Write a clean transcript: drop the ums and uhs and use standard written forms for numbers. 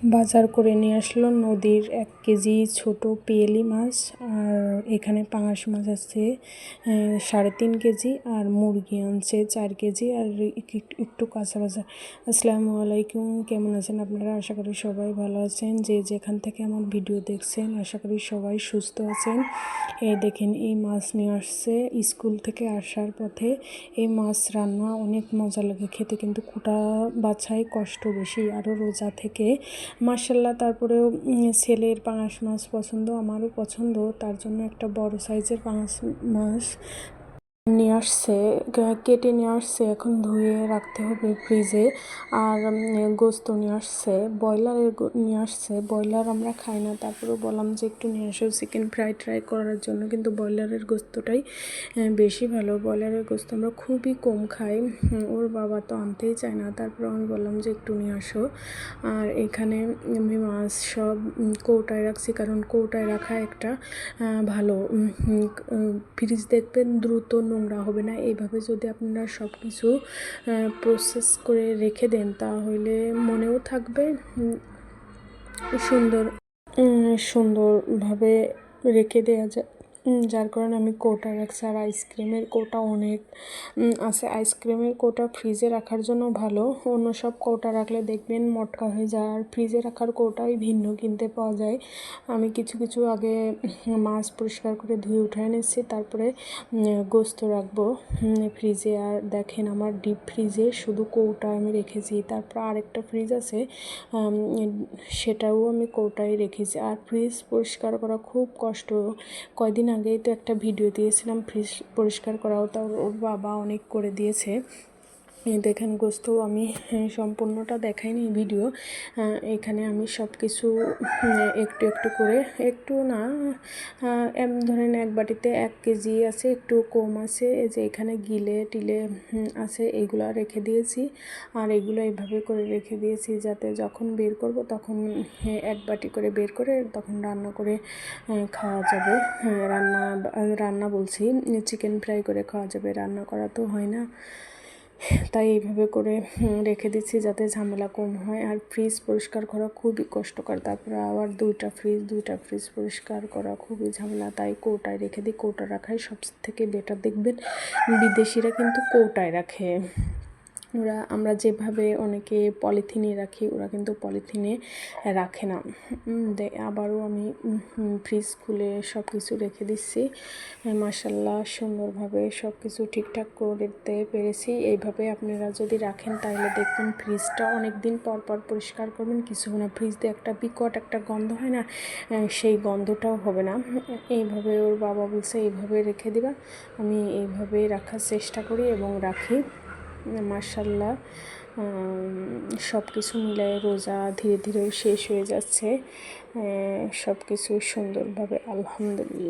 বাজার করে নিয়ে আসলো নদীর 1 কেজি ছোট পিয়েলি মাছ, আর এখানে পাঙাশ মাছ আছে 3.5 কেজি, আর মুরগি আনছে 4 কেজি, আর একটু কাঁচা বাজার। আসসালামু আলাইকুম, কেমন আছেন আপনারা? আশা করি সবাই ভালো আছেন। যে যেখান থেকে আমার ভিডিও দেখছেন আশা করি সবাই সুস্থ আছেন। এই দেখেন, এই মাছ নিয়ে আসছে স্কুল থেকে আসার পথে। এই মাছ রান্না অনেক মজা লাগে খেতে, কিন্তু কুটা বাছাই কষ্ট বেশি, আরও রোজা থেকে মাশাল্লাহ। তারপরেও ছেলের পাঙাশ মাছ পছন্দ, আমারও পছন্দ, তার জন্য একটা বড় সাইজের পাঙাশ মাছ নিয়ে আসছে, কেটে নিয়ে আসছে, এখন ধুয়ে রাখতে হবে ফ্রিজে। আর গোস্ত নিয়ে আসছে, ব্রয়লারের নিয়ে আসছে। ব্রয়লার আমরা খাই না, তারপরেও বললাম যে একটু নিয়ে আসো চিকেন ফ্রাই ট্রাই করার জন্য, কিন্তু ব্রয়লারের গোস্তটাই বেশি ভালো। ব্রয়লারের গোস্ত আমরা খুবই কম খাই, ওর বাবা তো আনতেই চায় না, তারপরে আমি বললাম যে একটু নিয়ে আসো। আর এখানে আমি মাছ সব কৌটায় রাখছি, কারণ কৌটায় রাখা একটা ভালো। ফ্রিজ দেখবেন দ্রুত নোংরা হবে না। এইভাবে যদি আপনারা সব কিছু প্রসেস করে রেখে দেন তাহলে মনেও থাকবে, সুন্দরভাবে রেখে দেওয়া যায়। যার কারণে আমি কৌটা রাখছি। আর আইসক্রিমের কৌটা অনেক আছে। আইসক্রিমের কৌটা ফ্রিজে রাখার জন্য ভালো, অন্য সব কৌটা রাখলে দেখবেন মটকা হয়ে যায়। আর ফ্রিজে রাখার কৌটাই ভিন্ন কিনতে পাওয়া যায়। আমি কিছু আগে মাছ পরিষ্কার করে ধুয়ে উঠে এনেছি, তারপরে গোস্ত রাখবো ফ্রিজে। আর দেখেন, আমার ডিপ ফ্রিজে শুধু কৌটা আমি রেখেছি, তারপর আরেকটা ফ্রিজ আছে সেটাও আমি কৌটায় রেখেছি। আর ফ্রিজ পরিষ্কার করা খুব কষ্ট। কয়দিন আগেই তো একটা ভিডিও দিয়েছিলাম ফ্রিজ পরিষ্কার করাও, তাও ওর বাবা অনেক করে দিয়েছে। দেখেন, গোস্ত আমি সম্পূর্ণটা দেখাইনি ভিডিও। এখানে আমি সব কিছু একটু করে, একটু না, ধরেন এক বাটিতে 1 কেজি আছে, একটু কম আছে। এই যে এখানে গিলে টিলে আছে, এইগুলো রেখে দিয়েছি। আর এগুলো এইভাবে করে রেখে দিয়েছি যাতে যখন বের করব তখন 1 বাটি করে বের করে তখন রান্না করে খাওয়া যাবে। রান্না বলছি, চিকেন ফ্রাই করে খাওয়া যাবে, রান্না করা তো হয় না। তাই এইভাবে করে রেখে দিচ্ছি যাতে ঝামেলা কম হয়। আর ফ্রিজ পরিষ্কার করা খুবই কষ্টকর, তারপরে আবার দুইটা ফ্রিজ পরিষ্কার করা খুবই ঝামেলা। তাই কৌটায় রেখে দিই, কৌটা রাখাই সব থেকে বেটার। দেখবেন বিদেশিরা কিন্তু কৌটায় রাখে, আমরা যেভাবে অনেকে পলিথিনে রাখি, ওরা কিন্তু পলিথিনে রাখে না। আবারও আমি ফ্রিজ খুলে সব কিছু রেখে দিচ্ছি। মাশাল্লাহ, সুন্দরভাবে সব কিছু ঠিকঠাক করতে পেরেছি। এইভাবে আপনারা যদি রাখেন তাহলে দেখবেন ফ্রিজটা অনেক দিন পর পরিষ্কার করবেন, কিছু না, ফ্রিজ দিয়ে একটা বিকট একটা গন্ধ হয় না, সেই গন্ধটাও হবে না। এইভাবে ওর বাবা বলছে এইভাবে রেখে দিবা, আমি এইভাবে রাখার চেষ্টা করি এবং রাখি। মাশাল্লাহ, সব কিছু মিলায়ে রোজা ধীরে ধীরে শেষ হয়ে যাচ্ছে, সব কিছু সুন্দরভাবে আলহামদুলিল্লাহ।